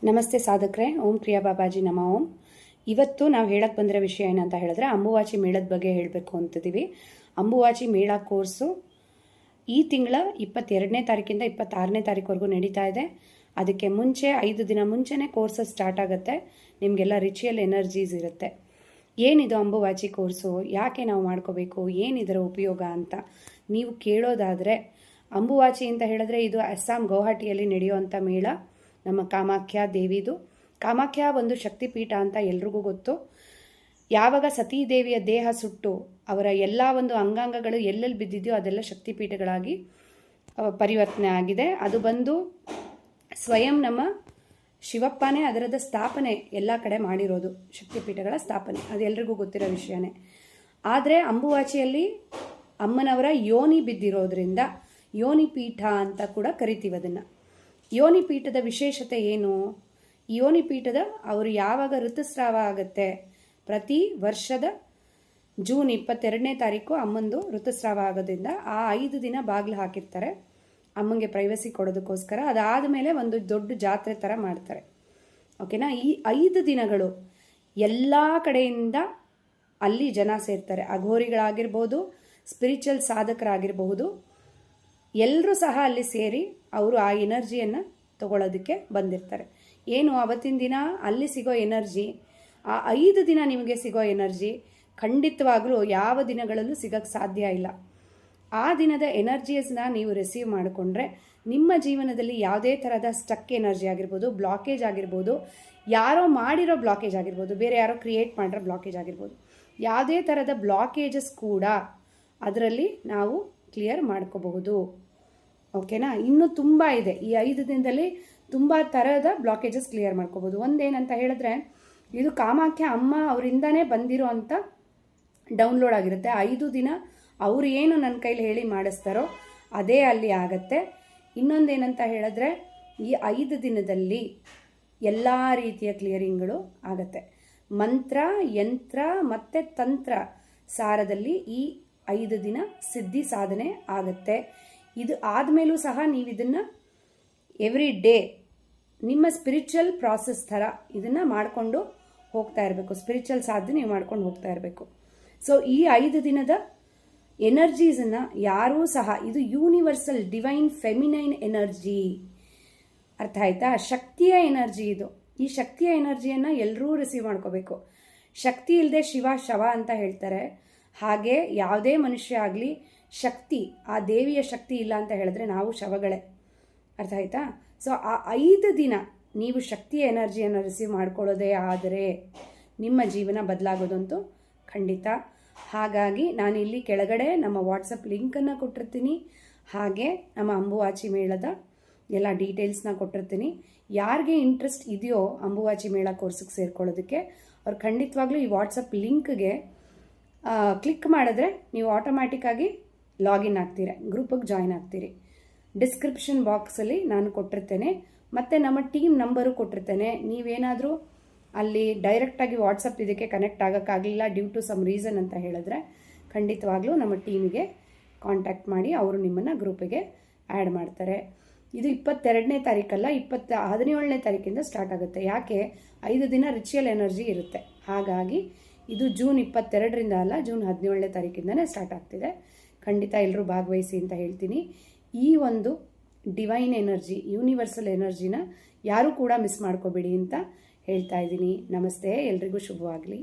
ನಮಸ್ತೆ ಸಾಧಕರೇ. ಓಂ ಕ್ರಿಯಾ ಬಾಬಾಜಿ ನಮ ಓಂ. ಇವತ್ತು ನಾವು ಹೇಳಕ್ಕೆ ಬಂದಿರೋ ವಿಷಯ ಏನಂತ ಹೇಳಿದ್ರೆ ಅಂಬುವಾಚಿ ಮೇಳದ ಬಗ್ಗೆ ಹೇಳಬೇಕು ಅಂತಿದ್ದೀವಿ. ಅಂಬುವಾಚಿ ಮೇಳ ಕೋರ್ಸು ಈ ತಿಂಗಳ 22ನೇ ತಾರೀಕಿಂದ 26ನೇ ತಾರೀಕುವರೆಗೂ ನಡೀತಾ ಇದೆ. ಅದಕ್ಕೆ ಮುಂಚೆ 5 ದಿನ ಮುಂಚೆನೇ ಕೋರ್ಸಸ್ ಸ್ಟಾರ್ಟ್ ಆಗುತ್ತೆ. ನಿಮಗೆಲ್ಲ ರಿಚುವಲ್ ಎನರ್ಜೀಸ್ ಇರುತ್ತೆ. ಏನಿದು ಅಂಬುವಾಚಿ ಕೋರ್ಸು, ಯಾಕೆ ನಾವು ಮಾಡ್ಕೋಬೇಕು, ಏನಿದರ ಉಪಯೋಗ ಅಂತ ನೀವು ಕೇಳೋದಾದರೆ, ಅಂಬುವಾಚಿ ಅಂತ ಹೇಳಿದ್ರೆ ಇದು ಅಸ್ಸಾಂ ಗೌಹಾಟಿಯಲ್ಲಿ ನಡೆಯುವಂಥ ಮೇಳ. ನಮ್ಮ ಕಾಮಾಖ್ಯ ದೇವಿದು. ಕಾಮಾಖ್ಯ ಒಂದು ಶಕ್ತಿಪೀಠ ಅಂತ ಎಲ್ರಿಗೂ ಗೊತ್ತು. ಯಾವಾಗ ಸತೀದೇವಿಯ ದೇಹ ಸುಟ್ಟು ಅವರ ಎಲ್ಲ ಒಂದು ಅಂಗಾಂಗಗಳು ಎಲ್ಲೆಲ್ಲಿ ಬಿದ್ದಿದೆಯೋ ಅದೆಲ್ಲ ಶಕ್ತಿಪೀಠಗಳಾಗಿ ಪರಿವರ್ತನೆ ಆಗಿದೆ. ಅದು ಬಂದು ಸ್ವಯಂ ನಮ್ಮ ಶಿವಪ್ಪನೇ ಅದರದ ಸ್ಥಾಪನೆ ಎಲ್ಲ ಕಡೆ ಮಾಡಿರೋದು, ಶಕ್ತಿಪೀಠಗಳ ಸ್ಥಾಪನೆ. ಅದು ಎಲ್ರಿಗೂ ಗೊತ್ತಿರೋ ವಿಷಯನೇ. ಆದರೆ ಅಂಬುವಾಚಿಯಲ್ಲಿ ಅಮ್ಮನವರ ಯೋನಿ ಬಿದ್ದಿರೋದ್ರಿಂದ ಯೋನಿ ಪೀಠ ಅಂತ ಕೂಡ ಕರಿತೀವಿ ಅದನ್ನು. ಯೋನಿ ಪೀಠದ ವಿಶೇಷತೆ ಏನು? ಯೋನಿ ಪೀಠದ ಅವರು ಯಾವಾಗ ಋತುಸ್ರಾವ ಆಗುತ್ತೆ, ಪ್ರತಿ ವರ್ಷದ ಜೂನ್ 22ನೇ ತಾರೀಕು ಅಮ್ಮಂದು ಋತುಸ್ರಾವ ಆಗೋದ್ರಿಂದ ಆ 5 ದಿನ ಬಾಗಿಲು ಹಾಕಿರ್ತಾರೆ ಅಮ್ಮಂಗೆ ಪ್ರೈವಸಿ ಕೊಡೋದಕ್ಕೋಸ್ಕರ. ಅದಾದ ಮೇಲೆ ಒಂದು ದೊಡ್ಡ ಜಾತ್ರೆ ಥರ ಮಾಡ್ತಾರೆ. ಓಕೆನಾ? ಈ 5 ದಿನಗಳು ಎಲ್ಲ ಕಡೆಯಿಂದ ಅಲ್ಲಿ ಜನ ಸೇರ್ತಾರೆ. ಅಘೋರಿಗಳಾಗಿರ್ಬೋದು, ಸ್ಪಿರಿಚುವಲ್ ಸಾಧಕರಾಗಿರಬಹುದು, ಎಲ್ಲರೂ ಸಹ ಅಲ್ಲಿ ಸೇರಿ ಅವರು ಆ ಎನರ್ಜಿಯನ್ನು ತಗೊಳ್ಳೋದಕ್ಕೆ ಬಂದಿರ್ತಾರೆ. ಏನು ಅವತ್ತಿನ ದಿನ ಅಲ್ಲಿ ಸಿಗೋ ಎನರ್ಜಿ, ಆ 5 ದಿನ ನಿಮಗೆ ಸಿಗೋ ಎನರ್ಜಿ ಖಂಡಿತವಾಗ್ಲೂ ಯಾವ ದಿನಗಳಲ್ಲೂ ಸಿಗೋಕ್ಕೆ ಸಾಧ್ಯ ಇಲ್ಲ. ಆ ದಿನದ ಎನರ್ಜೀಸ್ನ ನೀವು ರಿಸೀವ್ ಮಾಡಿಕೊಂಡ್ರೆ ನಿಮ್ಮ ಜೀವನದಲ್ಲಿ ಯಾವುದೇ ಥರದ ಸ್ಟಕ್ ಎನರ್ಜಿ ಆಗಿರ್ಬೋದು, ಬ್ಲಾಕೇಜ್ ಆಗಿರ್ಬೋದು, ಯಾರೋ ಮಾಡಿರೋ ಬ್ಲಾಕೇಜ್ ಆಗಿರ್ಬೋದು, ಬೇರೆ ಯಾರೋ ಕ್ರಿಯೇಟ್ ಮಾಡಿರೋ ಬ್ಲಾಕೇಜ್ ಆಗಿರ್ಬೋದು, ಯಾವುದೇ ಥರದ ಬ್ಲಾಕೇಜಸ್ ಕೂಡ ಅದರಲ್ಲಿ ನಾವು ಕ್ಲಿಯರ್ ಮಾಡ್ಕೋಬಹುದು. ಓಕೆನಾ? ಇನ್ನೂ ತುಂಬ ಇದೆ. ಈ 5 ದಿನದಲ್ಲಿ ತುಂಬ ಥರದ ಬ್ಲಾಕೇಜಸ್ ಕ್ಲಿಯರ್ ಮಾಡ್ಕೋಬೋದು. ಒಂದೇನಂತ ಹೇಳಿದ್ರೆ, ಇದು ಕಾಮಾಖ್ಯ ಅಮ್ಮ ಅವರಿಂದನೇ ಬಂದಿರೋ ಅಂಥ ಡೌನ್ಲೋಡ್ ಆಗಿರುತ್ತೆ. 5 ದಿನ ಅವರು ಏನು ನನ್ನ ಕೈಲಿ ಹೇಳಿ ಮಾಡಿಸ್ತಾರೋ ಅದೇ ಅಲ್ಲಿ ಆಗತ್ತೆ. ಇನ್ನೊಂದೇನಂತ ಹೇಳಿದ್ರೆ, ಈ 5 ದಿನದಲ್ಲಿ ಎಲ್ಲ ರೀತಿಯ ಕ್ಲಿಯರಿಂಗ್ಗಳು ಆಗತ್ತೆ. ಮಂತ್ರ, ಯಂತ್ರ ಮತ್ತು ತಂತ್ರ ಸಾರದಲ್ಲಿ ಈ 5 ದಿನ ಸಿದ್ಧಿ ಸಾಧನೆ ಆಗತ್ತೆ. ಇದು ಆದಮೇಲೂ ಸಹ ನೀವು ಇದನ್ನು ಎವ್ರಿ ಡೇ ನಿಮ್ಮ ಸ್ಪಿರಿಚುವಲ್ ಪ್ರಾಸೆಸ್ ಥರ ಇದನ್ನು ಮಾಡಿಕೊಂಡು ಹೋಗ್ತಾ ಇರಬೇಕು. ಸ್ಪಿರಿಚುವಲ್ ಸಾಧನೆ ನೀವು ಮಾಡ್ಕೊಂಡು ಹೋಗ್ತಾ ಇರಬೇಕು. ಸೊ ಈ 5 ದಿನದ ಎನರ್ಜೀಸನ್ನು ಯಾರೂ ಸಹ, ಇದು ಯೂನಿವರ್ಸಲ್ ಡಿವೈನ್ ಫೆಮಿನೈನ್ ಎನರ್ಜಿ. ಅರ್ಥ ಆಯ್ತಾ? ಶಕ್ತಿಯ ಎನರ್ಜಿ ಇದು. ಈ ಶಕ್ತಿಯ ಎನರ್ಜಿಯನ್ನು ಎಲ್ಲರೂ ರಿಸೀವ್ ಮಾಡ್ಕೋಬೇಕು. ಶಕ್ತಿ ಇಲ್ಲದೆ ಶಿವ ಶವ ಅಂತ ಹೇಳ್ತಾರೆ. ಹಾಗೆ ಯಾವುದೇ ಮನುಷ್ಯ ಆಗಲಿ ಶಕ್ತಿ, ಆ ದೇವಿಯ ಶಕ್ತಿ ಇಲ್ಲ ಅಂತ ಹೇಳಿದ್ರೆ ನಾವು ಶವಗಳೇ. ಅರ್ಥ ಆಯ್ತಾ? ಸೊ ಆ 5 ದಿನ ನೀವು ಶಕ್ತಿಯ ಎನರ್ಜಿಯನ್ನು ರಿಸೀವ್ ಮಾಡ್ಕೊಳ್ಳೋದೇ ಆದರೆ ನಿಮ್ಮ ಜೀವನ ಬದಲಾಗೋದಂತೂ ಖಂಡಿತ. ಹಾಗಾಗಿ ನಾನು ಇಲ್ಲಿ ಕೆಳಗಡೆ ನಮ್ಮ ವಾಟ್ಸಪ್ ಲಿಂಕನ್ನು ಕೊಟ್ಟಿರ್ತೀನಿ. ಹಾಗೆ ನಮ್ಮ ಅಂಬುವಾಚಿ ಮೇಳದ ಎಲ್ಲ ಡೀಟೇಲ್ಸ್ನ ಕೊಟ್ಟಿರ್ತೀನಿ. ಯಾರಿಗೆ ಇಂಟ್ರೆಸ್ಟ್ ಇದೆಯೋ ಅಂಬುವಾಚಿ ಮೇಳ ಕೋರ್ಸಿಗೆ ಸೇರ್ಕೊಳ್ಳೋದಕ್ಕೆ, ಅವ್ರು ಖಂಡಿತವಾಗ್ಲೂ ಈ ವಾಟ್ಸಪ್ ಲಿಂಕ್ಗೆ ಕ್ಲಿಕ್ ಮಾಡಿದ್ರೆ ನೀವು ಆಟೋಮ್ಯಾಟಿಕ್ಕಾಗಿ ಲಾಗಿನ್ ಆಗ್ತೀರಾ, ಗ್ರೂಪಿಗೆ ಜಾಯ್ನ್ ಆಗ್ತೀರಿ. ಡಿಸ್ಕ್ರಿಪ್ಷನ್ ಬಾಕ್ಸಲ್ಲಿ ನಾನು ಕೊಟ್ಟಿರ್ತೇನೆ, ಮತ್ತು ನಮ್ಮ ಟೀಮ್ ನಂಬರು ಕೊಟ್ಟಿರ್ತೇನೆ. ನೀವೇನಾದರೂ ಅಲ್ಲಿ ಡೈರೆಕ್ಟಾಗಿ ವಾಟ್ಸಪ್ ಇದಕ್ಕೆ ಕನೆಕ್ಟ್ ಆಗೋಕ್ಕಾಗಲಿಲ್ಲ ಡ್ಯೂ ಟು ಸಮ್ ರೀಸನ್ ಅಂತ ಹೇಳಿದ್ರೆ, ಖಂಡಿತವಾಗ್ಲೂ ನಮ್ಮ ಟೀಮಿಗೆ ಕಾಂಟ್ಯಾಕ್ಟ್ ಮಾಡಿ ಅವರು ನಿಮ್ಮನ್ನು ಗ್ರೂಪಿಗೆ ಆ್ಯಡ್ ಮಾಡ್ತಾರೆ. ಇದು 22ನೇ ತಾರೀಕಲ್ಲ, 17ನೇ ತಾರೀಕಿಂದ ಸ್ಟಾರ್ಟ್ ಆಗುತ್ತೆ. ಯಾಕೆ? 5 ದಿನ ರಿಚುವಲ್ ಎನರ್ಜಿ ಇರುತ್ತೆ. ಹಾಗಾಗಿ ಇದು ಜೂನ್ 22ರಿಂದ ಅಲ್ಲ, ಜೂನ್ 17ನೇ ತಾರೀಕಿಂದನೇ ಸ್ಟಾರ್ಟ್ ಆಗ್ತಿದೆ. ಖಂಡಿತ ಎಲ್ಲರೂ ಭಾಗವಹಿಸಿ ಅಂತ ಹೇಳ್ತೀನಿ. ಈ ಒಂದು ಡಿವೈನ್ ಎನರ್ಜಿ, ಯೂನಿವರ್ಸಲ್ ಎನರ್ಜಿನ ಯಾರೂ ಕೂಡ ಮಿಸ್ ಮಾಡ್ಕೋಬೇಡಿ ಅಂತ ಹೇಳ್ತಾ ಇದ್ದೀನಿ. ನಮಸ್ತೆ, ಎಲ್ರಿಗೂ ಶುಭವಾಗಲಿ.